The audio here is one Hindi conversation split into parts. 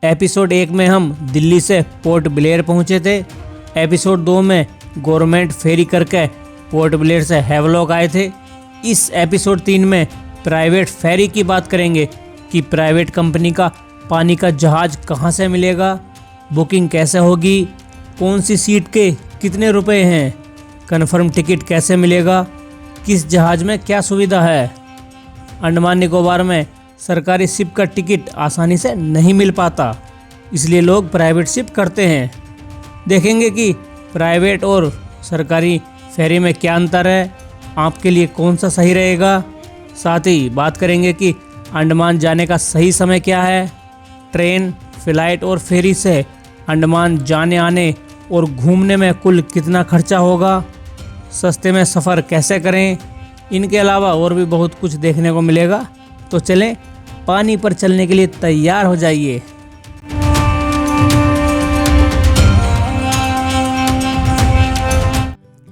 एपिसोड 1 में हम दिल्ली से पोर्ट ब्लेयर पहुंचे थे। एपिसोड 2 में गवर्नमेंट फेरी करके पोर्ट ब्लेयर से हैवलॉक आए थे। इस एपिसोड 3 में प्राइवेट फेरी की बात करेंगे कि प्राइवेट कंपनी का पानी का जहाज़ कहां से मिलेगा, बुकिंग कैसे होगी, कौन सी सीट के कितने रुपए हैं, कन्फर्म टिकट कैसे मिलेगा, किस जहाज़ में क्या सुविधा है। अंडमान निकोबार में सरकारी शिप का टिकट आसानी से नहीं मिल पाता, इसलिए लोग प्राइवेट शिप करते हैं। देखेंगे कि प्राइवेट और सरकारी फेरी में क्या अंतर है, आपके लिए कौन सा सही रहेगा। साथ ही बात करेंगे कि अंडमान जाने का सही समय क्या है, ट्रेन, फ्लाइट और फेरी से अंडमान जाने आने और घूमने में कुल कितना खर्चा होगा, सस्ते में सफ़र कैसे करें। इनके अलावा और भी बहुत कुछ देखने को मिलेगा। तो चलें, पानी पर चलने के लिए तैयार हो जाइए।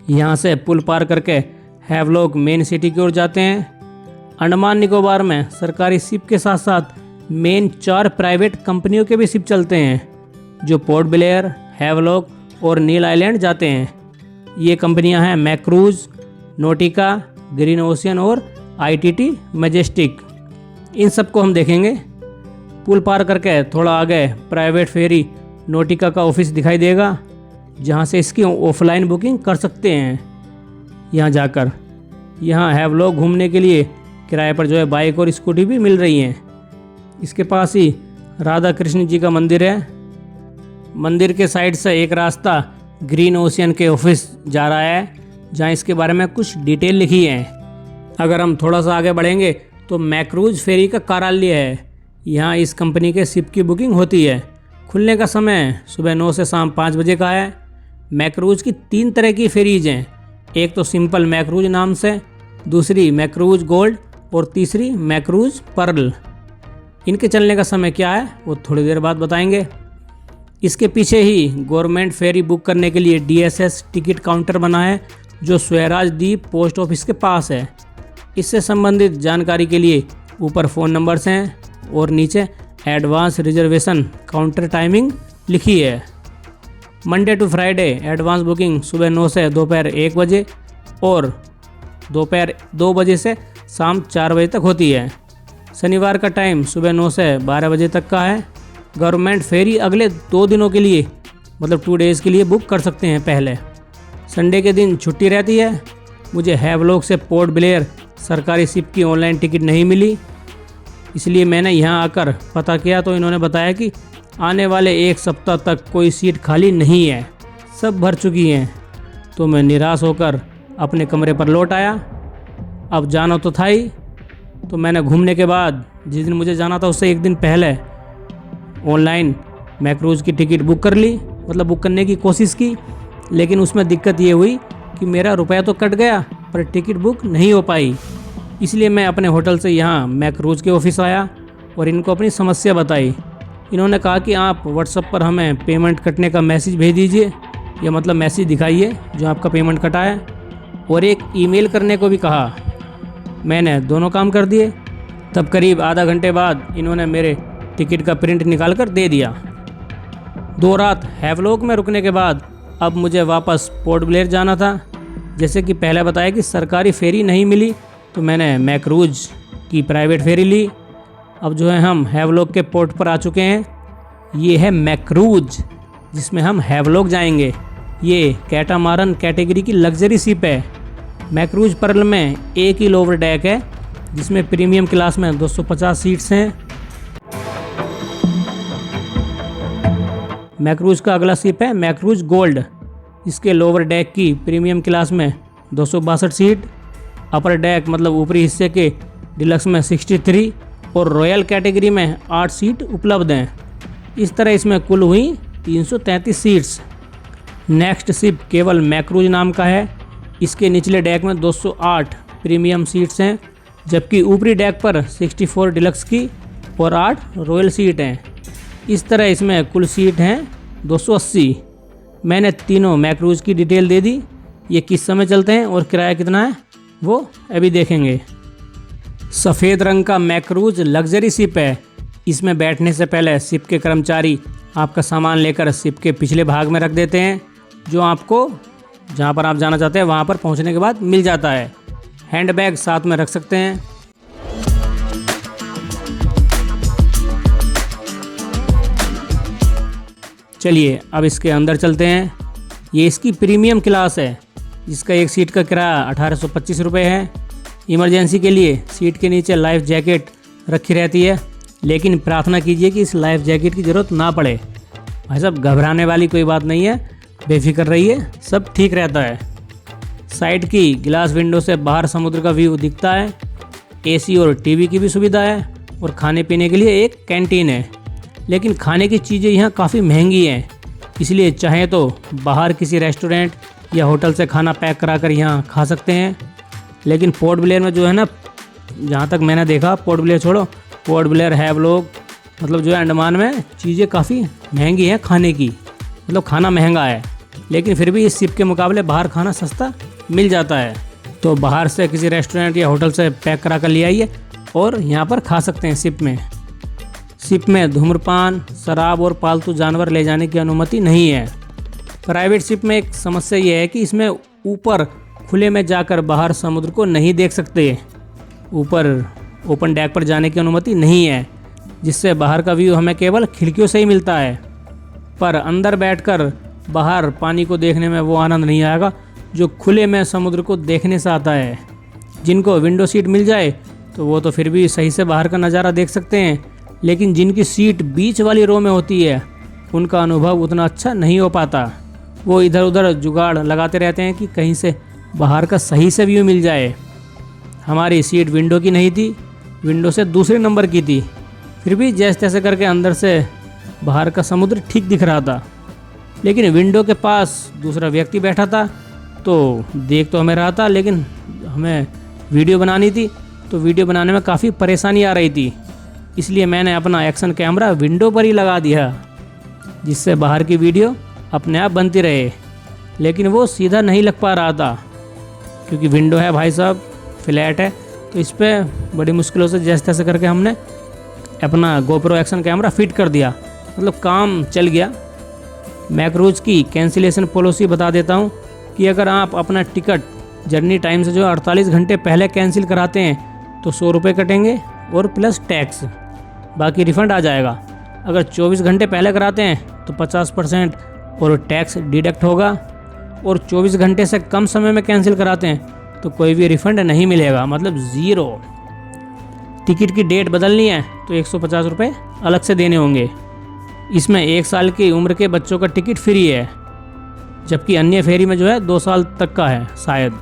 यहाँ से पुल पार करके हैवलॉक मेन सिटी की ओर जाते हैं। अंडमान निकोबार में सरकारी शिप के साथ साथ मेन 4 प्राइवेट कंपनियों के भी शिप चलते हैं, जो पोर्ट ब्लेयर, हैवलॉक और नील आइलैंड जाते हैं। ये कंपनियां हैं मैक्रूज, नोटिका, ग्रीन ओशियन और आईटीटी मैजेस्टिक। इन सबको हम देखेंगे। पुल पार करके थोड़ा आगे प्राइवेट फेरी नोटिका का ऑफिस दिखाई देगा, जहां से इसकी ऑफलाइन बुकिंग कर सकते हैं। यहां जाकर यहां हैवलॉक घूमने के लिए किराए पर जो है बाइक और स्कूटी भी मिल रही हैं। इसके पास ही राधा कृष्ण जी का मंदिर है। मंदिर के साइड से एक रास्ता ग्रीन ओशियन के ऑफिस जा रहा है, जहां इसके बारे में कुछ डिटेल लिखी है। अगर हम थोड़ा सा आगे बढ़ेंगे तो मैक्रूज फेरी का कार्यालय है। यहाँ इस कंपनी के शिप की बुकिंग होती है। खुलने का समय सुबह 9 से शाम 5 बजे का है। मैक्रूज की 3 तरह की फेरीज हैं। एक तो सिंपल मैक्रूज नाम से, दूसरी मैक्रूज गोल्ड और तीसरी मैक्रूज पर्ल। इनके चलने का समय क्या है वो थोड़ी देर बाद बताएंगे। इसके पीछे ही गवर्नमेंट फेरी बुक करने के लिए डीएसएस टिकट काउंटर बना है, जो स्वराज द्वीप पोस्ट ऑफिस के पास है। इससे संबंधित जानकारी के लिए ऊपर फ़ोन नंबर्स हैं और नीचे एडवांस रिजर्वेशन काउंटर टाइमिंग लिखी है। Monday to Friday advance booking सुबह 9 से दोपहर 1 बजे और दोपहर 2 बजे से शाम 4 बजे तक होती है। शनिवार का टाइम सुबह 9 से 12 बजे तक का है। गवर्नमेंट फेरी अगले 2 दिनों के लिए, मतलब 2 डेज़ के लिए बुक कर सकते हैं पहले। संडे के दिन छुट्टी रहती है। मुझे हैवलॉक से पोर्ट ब्लेयर सरकारी शिप की ऑनलाइन टिकट नहीं मिली, इसलिए मैंने यहाँ आकर पता किया तो इन्होंने बताया कि आने वाले 1 सप्ताह तक कोई सीट खाली नहीं है, सब भर चुकी हैं। तो मैं निराश होकर अपने कमरे पर लौट आया। अब जाना तो था ही, तो मैंने घूमने के बाद जिस दिन मुझे जाना था उससे 1 दिन पहले ऑनलाइन मैक्रूज की टिकट बुक कर ली, मतलब बुक करने की कोशिश की। लेकिन उसमें दिक्कत ये हुई कि मेरा रुपया तो कट गया पर टिकट बुक नहीं हो पाई। इसलिए मैं अपने होटल से यहाँ मैक्रूज के ऑफिस आया और इनको अपनी समस्या बताई। इन्होंने कहा कि आप व्हाट्सएप पर हमें पेमेंट कटने का मैसेज भेज दीजिए, या मतलब मैसेज दिखाइए जो आपका पेमेंट कटा है, और एक ईमेल करने को भी कहा। मैंने दोनों काम कर दिए। तब करीब आधा घंटे बाद इन्होंने मेरे टिकट का प्रिंट निकाल कर दे दिया। 2 रात हैवलॉक में रुकने के बाद अब मुझे वापस पोर्ट ब्लेयर जाना था। जैसे कि पहले बताया कि सरकारी फेरी नहीं मिली, तो मैंने मैक्रूज की प्राइवेट फेरी ली। अब जो है हम हैवलॉक के पोर्ट पर आ चुके हैं। ये है मैक्रूज, जिसमें हम हैवलॉक जाएंगे। ये कैटामारन कैटेगरी की लग्जरी शिप है। मैक्रूज पर्ल में एक ही लोअर डेक है, जिसमें प्रीमियम क्लास में 250 सीट्स हैं। मैक्रूज का अगला शिप है मैक्रूज गोल्ड। इसके लोअर डेक की प्रीमियम क्लास में 262 सीट, अपर डेक मतलब ऊपरी हिस्से के डिलक्स में 63 और रॉयल कैटेगरी में 8 सीट उपलब्ध हैं। इस तरह इसमें कुल हुई 333 सीट्स। नेक्स्ट शिप केवल मैक्रूज नाम का है। इसके निचले डेक में 208 प्रीमियम सीट्स हैं, जबकि ऊपरी डेक पर 64 डिलक्स की और 8 रॉयल सीट हैं। इस तरह इसमें कुल सीट हैं 280। मैंने तीनों मैक्रूज की डिटेल दे दी। ये किस समय चलते हैं और किराया कितना है वो अभी देखेंगे। सफ़ेद रंग का मैक्रूज लग्जरी शिप है। इसमें बैठने से पहले शिप के कर्मचारी आपका सामान लेकर शिप के पिछले भाग में रख देते हैं, जो आपको जहाँ पर आप जाना चाहते हैं वहाँ पर पहुँचने के बाद मिल जाता है। हैंड बैग साथ में रख सकते हैं। चलिए अब इसके अंदर चलते हैं। ये इसकी प्रीमियम क्लास है, जिसका एक सीट का किराया 1825 रुपये है। इमरजेंसी के लिए सीट के नीचे लाइफ जैकेट रखी रहती है, लेकिन प्रार्थना कीजिए कि इस लाइफ जैकेट की ज़रूरत ना पड़े। भाई साहब, घबराने वाली कोई बात नहीं है, बेफिक्र रहिए, सब ठीक रहता है। साइड की ग्लास विंडो से बाहर समुद्र का व्यू दिखता है। एसी और टीवी की भी सुविधा है और खाने पीने के लिए एक कैंटीन है। लेकिन खाने की चीज़ें यहाँ काफ़ी महंगी हैं, इसलिए चाहे तो बाहर किसी रेस्टोरेंट या होटल से खाना पैक कराकर यहाँ खा सकते हैं। लेकिन पोर्ट ब्लेयर में जो है ना, जहाँ तक मैंने देखा, पोर्ट ब्लेयर छोड़ो, पोर्ट ब्लेयर, हैवलॉक, मतलब जो है अंडमान में चीज़ें काफ़ी महंगी हैं खाने की, मतलब खाना महंगा है। लेकिन फिर भी इस शिप के मुकाबले बाहर खाना सस्ता मिल जाता है। तो बाहर से किसी रेस्टोरेंट या होटल से पैक करा कर ले आइए और यहाँ पर खा सकते हैं शिप में। शिप में धूम्रपान, शराब और पालतू जानवर ले जाने की अनुमति नहीं है। प्राइवेट शिप में एक समस्या ये है कि इसमें ऊपर खुले में जाकर बाहर समुद्र को नहीं देख सकते। ऊपर ओपन डेक पर जाने की अनुमति नहीं है, जिससे बाहर का व्यू हमें केवल खिड़कियों से ही मिलता है। पर अंदर बैठकर बाहर पानी को देखने में वो आनंद नहीं आएगा जो खुले में समुद्र को देखने से आता है। जिनको विंडो सीट मिल जाए तो वो तो फिर भी सही से बाहर का नज़ारा देख सकते हैं, लेकिन जिनकी सीट बीच वाली रो में होती है उनका अनुभव उतना अच्छा नहीं हो पाता। वो इधर उधर जुगाड़ लगाते रहते हैं कि कहीं से बाहर का सही से व्यू मिल जाए। हमारी सीट विंडो की नहीं थी, विंडो से दूसरे नंबर की थी। फिर भी जैसे तैसे करके अंदर से बाहर का समुद्र ठीक दिख रहा था। लेकिन विंडो के पास दूसरा व्यक्ति बैठा था, तो देख तो हमें रहा था, लेकिन हमें वीडियो बनानी थी, तो वीडियो बनाने में काफ़ी परेशानी आ रही थी। इसलिए मैंने अपना एक्शन कैमरा विंडो पर ही लगा दिया, जिससे बाहर की वीडियो अपने आप बनती रहे। लेकिन वो सीधा नहीं लग पा रहा था, क्योंकि विंडो है भाई साहब, फ्लैट है, तो इस पर बड़ी मुश्किलों से जैसे तैसे करके हमने अपना गोप्रो एक्शन कैमरा फिट कर दिया, मतलब काम चल गया। मैक्रूज़ की कैंसिलेशन पॉलिसी बता देता हूँ कि अगर आप अपना टिकट जर्नी टाइम से जो 48 घंटे पहले कैंसिल कराते हैं तो 100 रुपये कटेंगे और प्लस टैक्स, बाकी रिफ़ंड आ जाएगा। अगर 24 घंटे पहले कराते हैं तो 50% और टैक्स डिडक्ट होगा, और 24 घंटे से कम समय में कैंसिल कराते हैं तो कोई भी रिफ़ंड नहीं मिलेगा, मतलब ज़ीरो। टिकट की डेट बदलनी है तो 150 रुपये अलग से देने होंगे। इसमें 1 साल की उम्र के बच्चों का टिकट फ्री है, जबकि अन्य फेरी में जो है 2 साल तक का है शायद।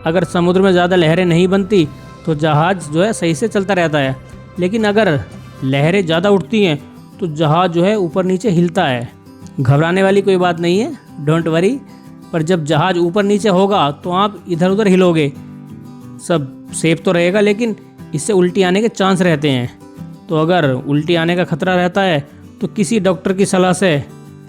अगर समुद्र में ज़्यादा लहरें नहीं बनती तो जहाज़ जो है सही से चलता रहता है, लेकिन अगर लहरें ज़्यादा उठती हैं तो जहाज़ जो है ऊपर नीचे हिलता है। घबराने वाली कोई बात नहीं है, डोंट वरी। पर जब जहाज़ ऊपर नीचे होगा तो आप इधर उधर हिलोगे, सब सेफ तो रहेगा, लेकिन इससे उल्टी आने के चांस रहते हैं। तो अगर उल्टी आने का खतरा रहता है तो किसी डॉक्टर की सलाह से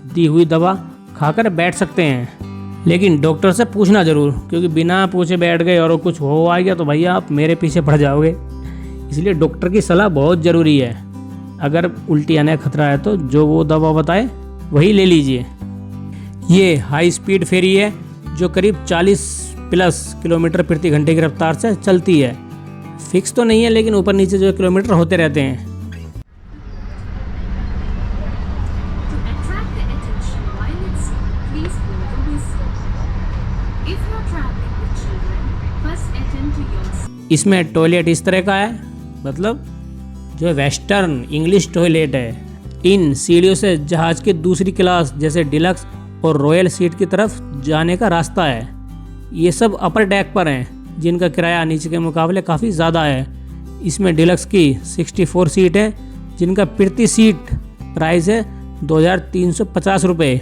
दी हुई दवा खाकर बैठ सकते हैं, लेकिन डॉक्टर से पूछना ज़रूर, क्योंकि बिना पूछे बैठ गए और कुछ हो आ गया तो भैया आप मेरे पीछे पड़ जाओगे। इसलिए डॉक्टर की सलाह बहुत ज़रूरी है। अगर उल्टी आने का खतरा है तो जो वो दवा बताए वही ले लीजिए। ये हाई स्पीड फेरी है जो करीब 40+ किलोमीटर प्रति घंटे की रफ्तार से चलती है। फिक्स तो नहीं है, लेकिन ऊपर नीचे जो किलोमीटर होते रहते हैं। इसमें टॉयलेट इस तरह का है, मतलब जो वेस्टर्न इंग्लिश टॉयलेट है। इन सीढ़ियों से जहाज़ की दूसरी क्लास जैसे डिलक्स और रॉयल सीट की तरफ जाने का रास्ता है। ये सब अपर डेक पर हैं, जिनका किराया नीचे के मुकाबले काफ़ी ज़्यादा है। इसमें डिलक्स की 64 सीट है, जिनका प्रति सीट प्राइस है 2350 रुपये।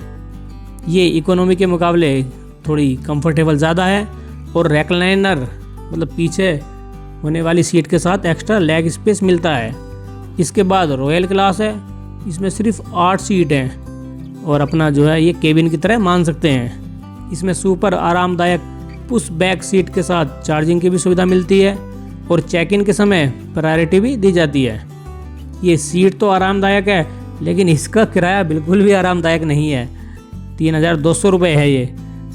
ये इकोनॉमी के मुकाबले थोड़ी कंफर्टेबल ज़्यादा है, और रेक्लाइनर मतलब पीछे होने वाली सीट के साथ एक्स्ट्रा लेग स्पेस मिलता है। इसके बाद रॉयल क्लास है, इसमें सिर्फ 8 सीट हैं, और अपना जो है ये केबिन की तरह मान सकते हैं। इसमें सुपर आरामदायक पुश बैक सीट के साथ चार्जिंग की भी सुविधा मिलती है, और चेक इन के समय प्रायोरिटी भी दी जाती है। ये सीट तो आरामदायक है, लेकिन इसका किराया बिल्कुल भी आरामदायक नहीं है। 3,200 रुपये है ये।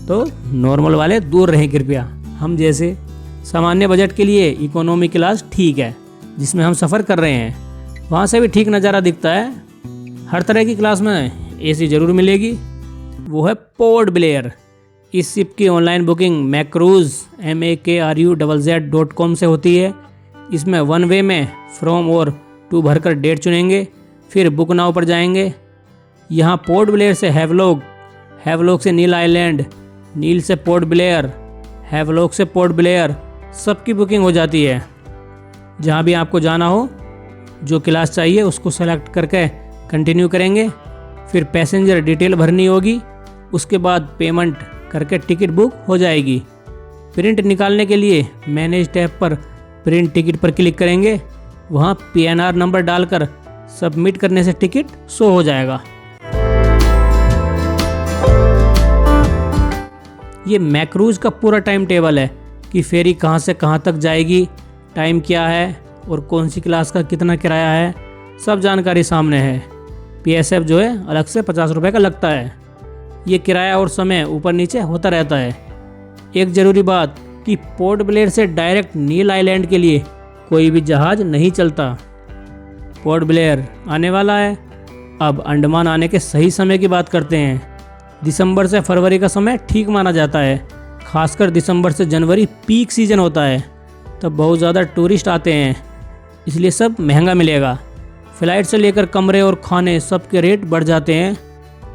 तो नॉर्मल वाले दूर रहें कृपया। हम जैसे सामान्य बजट के लिए इकोनॉमी क्लास ठीक है, जिसमें हम सफ़र कर रहे हैं, वहाँ से भी ठीक नज़ारा दिखता है। हर तरह की क्लास में एसी ज़रूर मिलेगी। वो है पोर्ट ब्लेयर। इस शिप की ऑनलाइन बुकिंग मैक्रूज MAKRUZZ.com से होती है। इसमें वन वे में फ्रॉम और टू भरकर डेट चुनेंगे, फिर बुक नाउ पर जाएंगे। यहाँ पोर्ट ब्लेयर से हैवलॉक, हैवलॉक से नील आइलैंड, नील से पोर्ट ब्लेयर, हैवलॉक से पोर्ट ब्लेयर, सबकी बुकिंग हो जाती है। जहाँ भी आपको जाना हो, जो क्लास चाहिए उसको सेलेक्ट करके कंटिन्यू करेंगे। फिर पैसेंजर डिटेल भरनी होगी, उसके बाद पेमेंट करके टिकट बुक हो जाएगी। प्रिंट निकालने के लिए मैनेज टैब पर प्रिंट टिकट पर क्लिक करेंगे। वहाँ PNR नंबर डालकर सबमिट करने से टिकट शो हो जाएगा। ये मैक्रूज का पूरा टाइम टेबल है कि फेरी कहाँ से कहाँ तक जाएगी, टाइम क्या है और कौन सी क्लास का कितना किराया है, सब जानकारी सामने है। PSF जो है अलग से 50 रुपये का लगता है। ये किराया और समय ऊपर नीचे होता रहता है। एक ज़रूरी बात कि पोर्ट ब्लेयर से डायरेक्ट नील आइलैंड के लिए कोई भी जहाज़ नहीं चलता। पोर्ट ब्लेयर आने वाला है। अब अंडमान आने के सही समय की बात करते हैं। दिसंबर से फरवरी का समय ठीक माना जाता है। खासकर दिसंबर से जनवरी पीक सीजन होता है, तब बहुत ज़्यादा टूरिस्ट आते हैं, इसलिए सब महंगा मिलेगा। फ़्लाइट से लेकर कमरे और खाने सब के रेट बढ़ जाते हैं।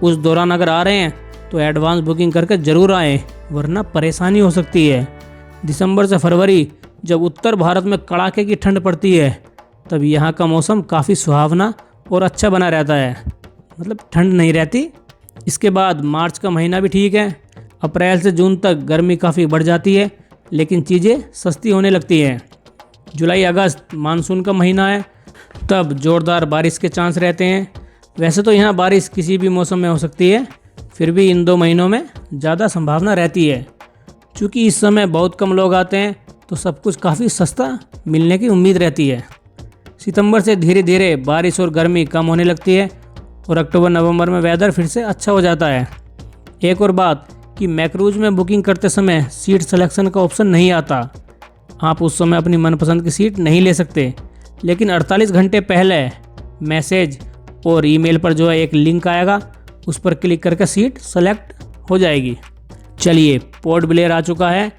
उस दौरान अगर आ रहे हैं तो एडवांस बुकिंग करके ज़रूर आएँ, वरना परेशानी हो सकती है। दिसंबर से फरवरी जब उत्तर भारत में कड़ाके की ठंड पड़ती है, तब यहाँ का मौसम काफ़ी सुहावना और अच्छा बना रहता है, मतलब ठंड नहीं रहती। इसके बाद मार्च का महीना भी ठीक है। अप्रैल से जून तक गर्मी काफ़ी बढ़ जाती है, लेकिन चीज़ें सस्ती होने लगती हैं। जुलाई अगस्त मानसून का महीना है, तब ज़ोरदार बारिश के चांस रहते हैं। वैसे तो यहाँ बारिश किसी भी मौसम में हो सकती है, फिर भी इन 2 महीनों में ज़्यादा संभावना रहती है। चूँकि इस समय बहुत कम लोग आते हैं, तो सब कुछ काफ़ी सस्ता मिलने की उम्मीद रहती है। सितंबर से धीरे धीरे बारिश और गर्मी कम होने लगती है और अक्टूबर नवंबर में वेदर फिर से अच्छा हो जाता है। एक और बात कि मैक्रूज में बुकिंग करते समय सीट सिलेक्शन का ऑप्शन नहीं आता। आप उस समय अपनी मनपसंद की सीट नहीं ले सकते, लेकिन 48 घंटे पहले मैसेज और ईमेल पर जो है एक लिंक आएगा, उस पर क्लिक करके सीट सेलेक्ट हो जाएगी। चलिए, पोर्ट ब्लेयर आ चुका है।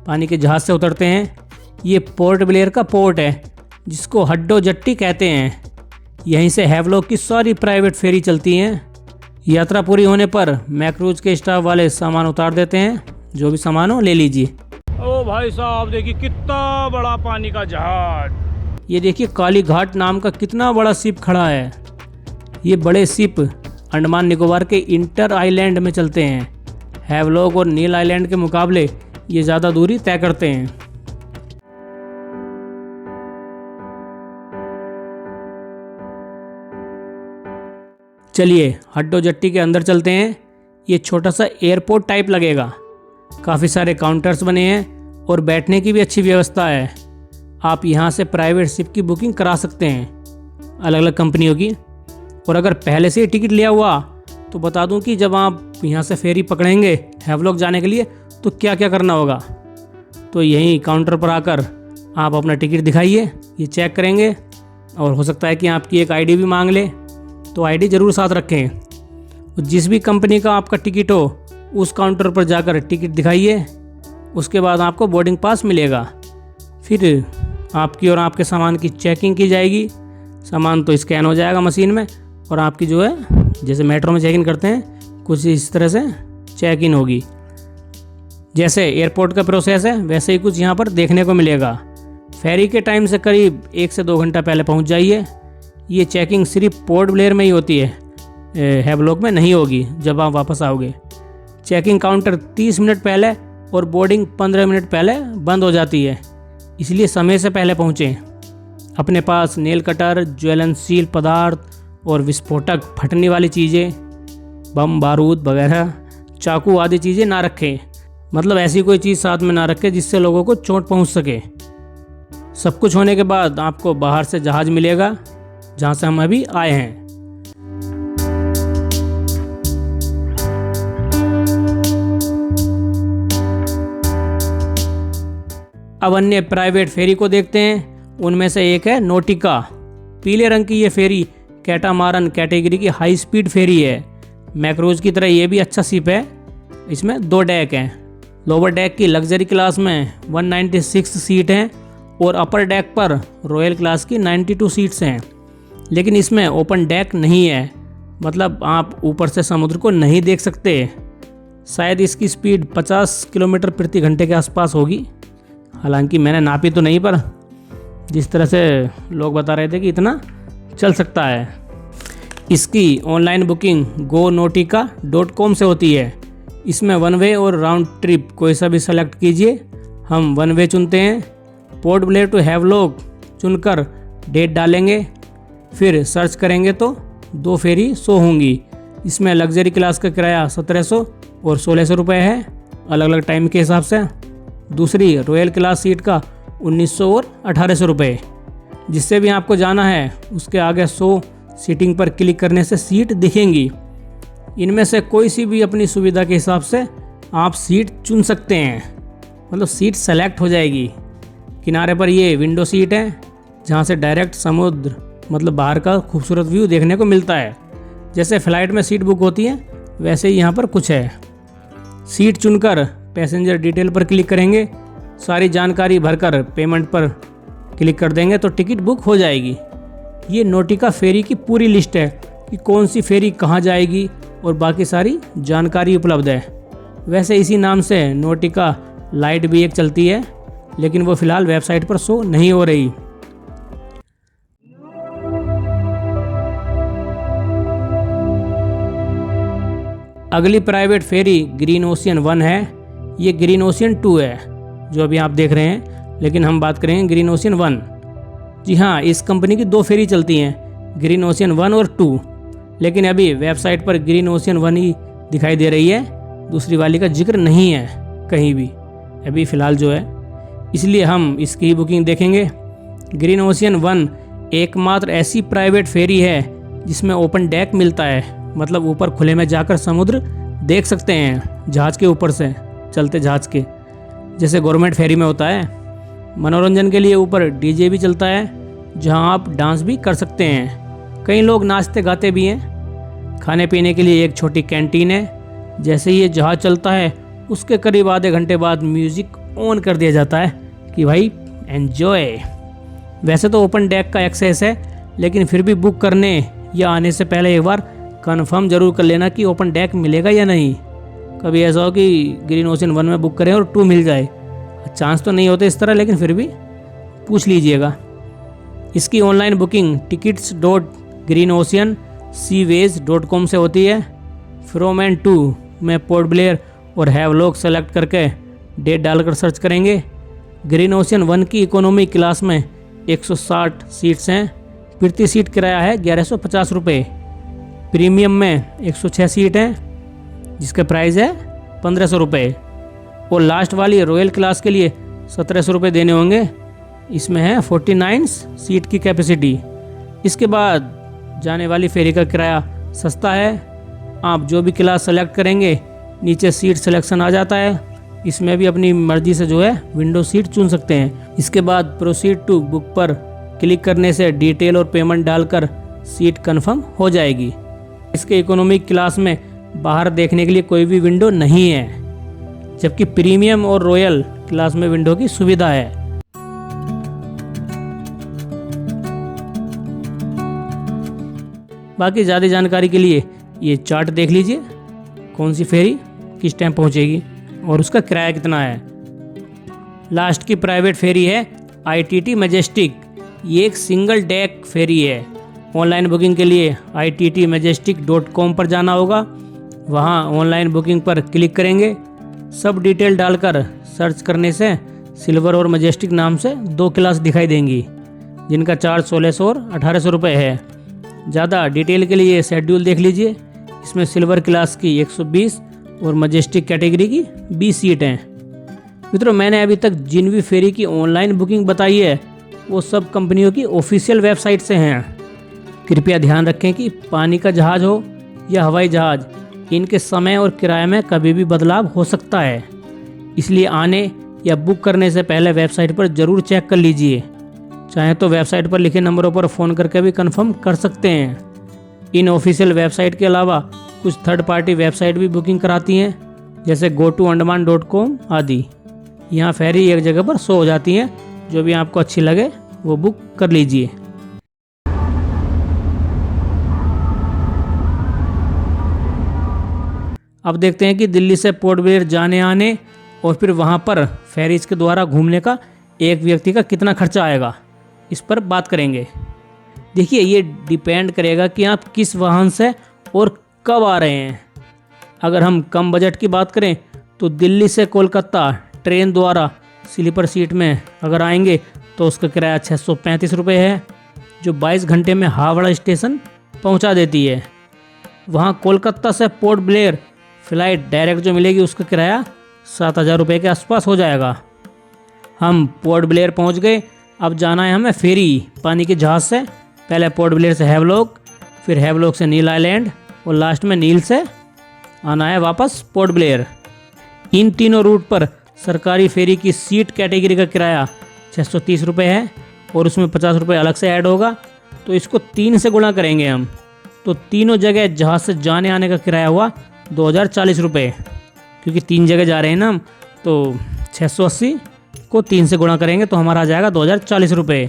पानी के जहाज़ से उतरते हैं। ये पोर्ट ब्लेयर का पोर्ट है, जिसको हड्डो जट्टी कहते हैं। यहीं से हैवलॉक की सारी प्राइवेट फेरी चलती हैं। यात्रा पूरी होने पर मैक्रूज के स्टाफ वाले सामान उतार देते हैं। जो भी सामान हो ले लीजिए। ओ भाई साहब, देखिए कितना बड़ा पानी का जहाज। ये देखिए काली घाट नाम का कितना बड़ा शिप खड़ा है। ये बड़े शिप अंडमान निकोबार के इंटर आइलैंड में चलते हैं। हैवलॉक और नील आइलैंड के मुकाबले ये ज़्यादा दूरी तय करते हैं। चलिए हड्डो जट्टी के अंदर चलते हैं। ये छोटा सा एयरपोर्ट टाइप लगेगा। काफ़ी सारे काउंटर्स बने हैं और बैठने की भी अच्छी व्यवस्था है। आप यहाँ से प्राइवेट शिप की बुकिंग करा सकते हैं, अलग अलग कंपनियों की। और अगर पहले से ही टिकट लिया हुआ तो बता दूं कि जब आप यहाँ से फेरी पकड़ेंगे हैवलॉक जाने के लिए, तो क्या क्या करना होगा। तो यहीं काउंटर पर आकर आप अपना टिकट दिखाइए, ये चेक करेंगे और हो सकता है कि आपकी एक आईडी भी मांग ले, तो आईडी ज़रूर साथ रखें। और जिस भी कंपनी का आपका टिकट हो, उस काउंटर पर जाकर टिकट दिखाइए। उसके बाद आपको बोर्डिंग पास मिलेगा। फिर आपकी और आपके सामान की चेकिंग की जाएगी। सामान तो स्कैन हो जाएगा मशीन में और आपकी जो है, जैसे मेट्रो में चेक इन करते हैं, कुछ इस तरह से चेक इन होगी। जैसे एयरपोर्ट का प्रोसेस है, वैसे ही कुछ यहाँ पर देखने को मिलेगा। फेरी के टाइम से करीब 1 से 2 घंटा पहले पहुँच जाइए। ये चेकिंग सिर्फ पोर्ट ब्लेयर में ही होती है, हैवलॉक में नहीं होगी जब आप वापस आओगे। चेकिंग काउंटर 30 मिनट पहले और बोर्डिंग 15 मिनट पहले बंद हो जाती है, इसलिए समय से पहले पहुँचें। अपने पास नेल कटर, ज्वलनशील पदार्थ और विस्फोटक फटने वाली चीज़ें, बम बारूद वगैरह, चाकू आदि चीज़ें ना रखें। मतलब ऐसी कोई चीज़ साथ में ना रखें जिससे लोगों को चोट पहुंच सके। सब कुछ होने के बाद आपको बाहर से जहाज़ मिलेगा। जहाँ से हम अभी आए हैं। अब अन्य प्राइवेट फेरी को देखते हैं। उनमें से एक है नोटिका। पीले रंग की ये फेरी कैटामारन कैटेगरी की हाई स्पीड फेरी है। मैक्रोज की तरह ये भी अच्छा शिप है। इसमें 2 डेक हैं। लोअर डेक की लग्जरी क्लास में 196 सीट हैं और अपर डेक पर रॉयल क्लास की 92 सीट्स हैं। लेकिन इसमें ओपन डेक नहीं है, मतलब आप ऊपर से समुद्र को नहीं देख सकते। शायद इसकी स्पीड 50 किलोमीटर प्रति घंटे के आसपास होगी। हालांकि मैंने नापी तो नहीं, पर जिस तरह से लोग बता रहे थे कि इतना चल सकता है। इसकी ऑनलाइन बुकिंग gonautica.com से होती है। इसमें 1 वे और राउंड ट्रिप कोई सा भी सेलेक्ट कीजिए। हम 1 वे चुनते हैं। पोर्ट ब्लेयर टू हैवलॉक चुनकर डेट डालेंगे, फिर सर्च करेंगे तो 2 फेरी शो होंगी। इसमें लग्जरी क्लास का किराया 1700 और 1600 रुपये है, अलग अलग टाइम के हिसाब से। दूसरी रॉयल क्लास सीट का 1900 और 1800 रुपये। जिससे भी आपको जाना है उसके आगे 100 सीटिंग पर क्लिक करने से सीट दिखेंगी। इनमें से कोई सी भी अपनी सुविधा के हिसाब से आप सीट चुन सकते हैं, मतलब सीट सेलेक्ट हो जाएगी। किनारे पर ये विंडो सीट है जहाँ से डायरेक्ट समुद्र, मतलब बाहर का खूबसूरत व्यू देखने को मिलता है। जैसे फ़्लाइट में सीट बुक होती है वैसे ही यहाँ पर कुछ है। सीट चुनकर पैसेंजर डिटेल पर क्लिक करेंगे, सारी जानकारी भरकर पेमेंट पर क्लिक कर देंगे तो टिकट बुक हो जाएगी। ये नोटिका फेरी की पूरी लिस्ट है कि कौन सी फेरी कहाँ जाएगी और बाकी सारी जानकारी उपलब्ध है। वैसे इसी नाम से नोटिका लाइट भी एक चलती है, लेकिन वो फ़िलहाल वेबसाइट पर शो नहीं हो रही। अगली प्राइवेट फेरी ग्रीन ओशियन 1 है। ये ग्रीन ओशियन 2 है जो अभी आप देख रहे हैं, लेकिन हम बात करेंगे ग्रीन ओशियन 1। जी हाँ, इस कंपनी की 2 फेरी चलती हैं, ग्रीन ओशियन 1 और 2। लेकिन अभी वेबसाइट पर ग्रीन ओशियन 1 ही दिखाई दे रही है, दूसरी वाली का जिक्र नहीं है कहीं भी अभी फ़िलहाल जो है, इसलिए हम इसकी ही बुकिंग देखेंगे। ग्रीन ओशियन 1 एकमात्र ऐसी प्राइवेट फेरी है जिसमें ओपन डेक मिलता है, मतलब ऊपर खुले में जाकर समुद्र देख सकते हैं जहाज़ के ऊपर से, चलते जहाज़ के, जैसे गवर्नमेंट फेरी में होता है। मनोरंजन के लिए ऊपर डीजे भी चलता है जहां आप डांस भी कर सकते हैं। कई लोग नाचते गाते भी हैं। खाने पीने के लिए एक छोटी कैंटीन है। जैसे ही ये जहाज़ चलता है उसके करीब आधे घंटे बाद म्यूज़िक ऑन कर दिया जाता है कि भाई एन्जॉय। वैसे तो ओपन डेक का एक्सेस है, लेकिन फिर भी बुक करने या आने से पहले एक बार कंफर्म जरूर कर लेना कि ओपन डेक मिलेगा या नहीं। कभी ऐसा हो कि ग्रीन ओशियन 1 में बुक करें और 2 मिल जाए, चांस तो नहीं होते इस तरह, लेकिन फिर भी पूछ लीजिएगा। इसकी ऑनलाइन बुकिंग tickets.greenoceanseaways.com से होती है। फ्रॉम एंड टू में पोर्ट ब्लेयर और हैवलॉक सेलेक्ट करके डेट डालकर सर्च करेंगे। ग्रीन ओशियन 1 की इकोनॉमी क्लास में 160 सीट्स हैं। प्रति सीट किराया है 1150 रुपये। प्रीमियम में 106 सीट हैं जिसका प्राइस है 1500 रुपये। और लास्ट वाली रॉयल क्लास के लिए 1700 रुपये देने होंगे। इसमें है 49 सीट की कैपेसिटी। इसके बाद जाने वाली फेरी का किराया सस्ता है। आप जो भी क्लास सेलेक्ट करेंगे नीचे सीट सिलेक्शन आ जाता है। इसमें भी अपनी मर्जी से जो है विंडो सीट चुन सकते हैं। इसके बाद प्रोसीड टू बुक पर क्लिक करने से डिटेल और पेमेंट डालकर सीट कंफर्म हो जाएगी। इसके इकोनॉमिक क्लास में बाहर देखने के लिए कोई भी विंडो नहीं है, जबकि प्रीमियम और रॉयल क्लास में विंडो की सुविधा है। बाकी ज़्यादा जानकारी के लिए ये चार्ट देख लीजिए, कौन सी फेरी किस टाइम पहुंचेगी और उसका किराया कितना है। लास्ट की प्राइवेट फेरी है ITT मैजेस्टिक। ये एक सिंगल डेक फेरी है। ऑनलाइन बुकिंग के लिए ittmajestic.com पर जाना होगा। वहाँ ऑनलाइन बुकिंग पर क्लिक करेंगे। सब डिटेल डालकर सर्च करने से सिल्वर और मैजेस्टिक नाम से 2 क्लास दिखाई देंगी, जिनका चार्ज 1600 और 1800 रुपये है। ज़्यादा डिटेल के लिए शेड्यूल देख लीजिए। इसमें सिल्वर क्लास की 120 और मैजेस्टिक कैटेगरी की 20 सीट हैं। मित्रों, मैंने अभी तक जिन भी फेरी की ऑनलाइन बुकिंग बताई है वो सब कंपनियों की ऑफिशियल वेबसाइट से हैं। कृपया ध्यान रखें कि पानी का जहाज़ हो या हवाई जहाज़, इनके समय और किराए में कभी भी बदलाव हो सकता है। इसलिए आने या बुक करने से पहले वेबसाइट पर ज़रूर चेक कर लीजिए। चाहे तो वेबसाइट पर लिखे नंबरों पर फ़ोन करके भी कंफर्म कर सकते हैं। इन ऑफिशियल वेबसाइट के अलावा कुछ थर्ड पार्टी वेबसाइट भी बुकिंग कराती हैं, जैसे gotoandaman.com आदि। यहाँ फेरी एक जगह पर शो हो जाती हैं, जो भी आपको अच्छी लगे वो बुक कर लीजिए। अब देखते हैं कि दिल्ली से पोर्ट ब्लेयर जाने आने और फिर वहाँ पर फेरीज के द्वारा घूमने का एक व्यक्ति का कितना खर्चा आएगा, इस पर बात करेंगे। देखिए, ये डिपेंड करेगा कि आप किस वाहन से और कब आ रहे हैं। अगर हम कम बजट की बात करें तो दिल्ली से कोलकाता ट्रेन द्वारा स्लीपर सीट में अगर आएंगे तो उसका किराया 635 रुपये है, जो 22 घंटे में हावड़ा स्टेशन पहुंचा देती है। वहां कोलकाता से पोर्ट ब्लेयर फ़्लाइट डायरेक्ट जो मिलेगी उसका किराया 7,000 रुपये के आसपास हो जाएगा। हम पोर्ट ब्लेयर पहुंच गए, अब जाना है हमें फेरी पानी के जहाज़ से। पहले पोर्ट ब्लेयर से हैवलॉक, फिर हैवलॉक से नील आइलैंड और लास्ट में नील से आना है वापस पोर्ट ब्लेयर। इन तीनों रूट पर सरकारी फेरी की सीट कैटेगरी का किराया 630 रुपये है और उसमें 50 रुपये अलग से ऐड होगा। तो इसको 3 से गुणा करेंगे हम, तो तीनों जगह जहाज़ से जाने आने का किराया हुआ 2040 रुपये। क्योंकि 3 जगह जा रहे हैं ना हम, तो 680 को 3 से गुणा करेंगे तो हमारा आ जाएगा 2040 रुपये।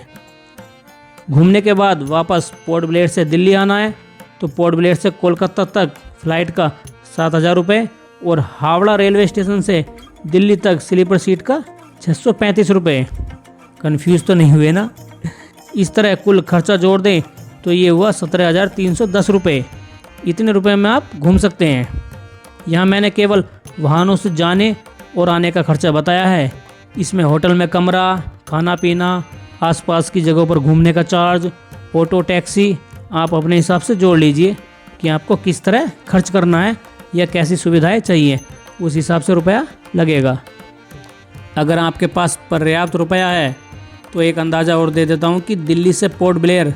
घूमने के बाद वापस पोर्ट ब्लेयर से दिल्ली आना है, तो पोर्ट ब्लेयर से कोलकाता तक फ़्लाइट का 7,000 रुपये और हावड़ा रेलवे स्टेशन से दिल्ली तक स्लीपर सीट का 635 रुपये। कन्फ्यूज़ तो नहीं हुए ना? इस तरह कुल खर्चा जोड़ दें तो ये हुआ 17,310 रुपये। इतने रुपए में आप घूम सकते हैं। यहाँ मैंने केवल वाहनों से जाने और आने का खर्चा बताया है। इसमें होटल में कमरा, खाना पीना, आसपास की जगहों पर घूमने का चार्ज, ऑटो टैक्सी आप अपने हिसाब से जोड़ लीजिए कि आपको किस तरह खर्च करना है या कैसी सुविधाएं चाहिए, उस हिसाब से रुपया लगेगा। अगर आपके पास पर्याप्त रुपया है तो एक अंदाज़ा और दे देता हूँ कि दिल्ली से पोर्ट ब्लेयर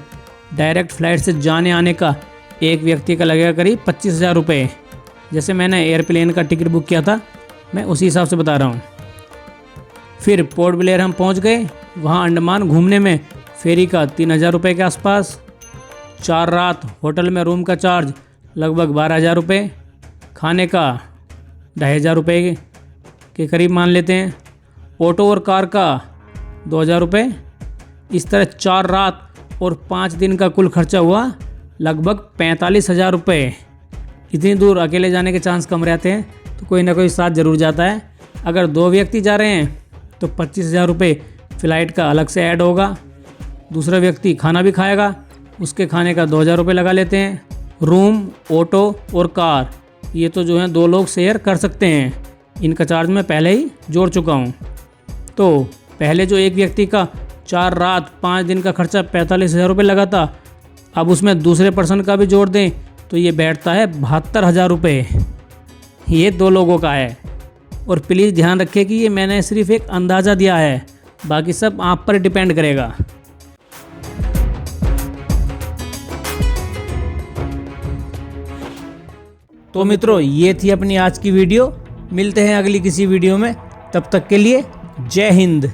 डायरेक्ट फ़्लाइट से जाने आने का एक व्यक्ति का लगेगा करीब 25,000 रुपये। जैसे मैंने एयरप्लेन का टिकट बुक किया था, मैं उसी हिसाब से बता रहा हूँ। फिर पोर्ट ब्लेयर हम पहुँच गए। वहाँ अंडमान घूमने में फेरी का 3,000 रुपये के आसपास, 4 रात होटल में रूम का चार्ज लगभग 12,000 रुपये, खाने का 2,500 रुपये के करीब मान लेते हैं, ऑटो और कार का 2,000 रुपये। इस तरह 4 रात और 5 दिन का कुल खर्चा हुआ लगभग 45,000 रुपये। इतनी दूर अकेले जाने के चांस कम रहते हैं, तो कोई ना कोई साथ ज़रूर जाता है। अगर 2 व्यक्ति जा रहे हैं तो 25,000 रुपये फ़्लाइट का अलग से ऐड होगा। दूसरा व्यक्ति खाना भी खाएगा, उसके खाने का 2,000 रुपये लगा लेते हैं। रूम, ऑटो और कार ये तो जो है 2 लोग शेयर कर सकते हैं। इनका चार्ज मैं पहले ही जोड़ चुका हूँ। तो पहले जो एक व्यक्ति का 4 रात 5 दिन का खर्चा 45,000 रुपये लगा था, अब उसमें दूसरे पर्सन का भी जोड़ दें तो ये बैठता है 72,000 रुपये। ये 2 लोगों का है। और प्लीज़ ध्यान रखिए कि ये मैंने सिर्फ एक अंदाज़ा दिया है, बाकी सब आप पर डिपेंड करेगा। तो मित्रों, ये थी अपनी आज की वीडियो। मिलते हैं अगली किसी वीडियो में, तब तक के लिए जय हिंद।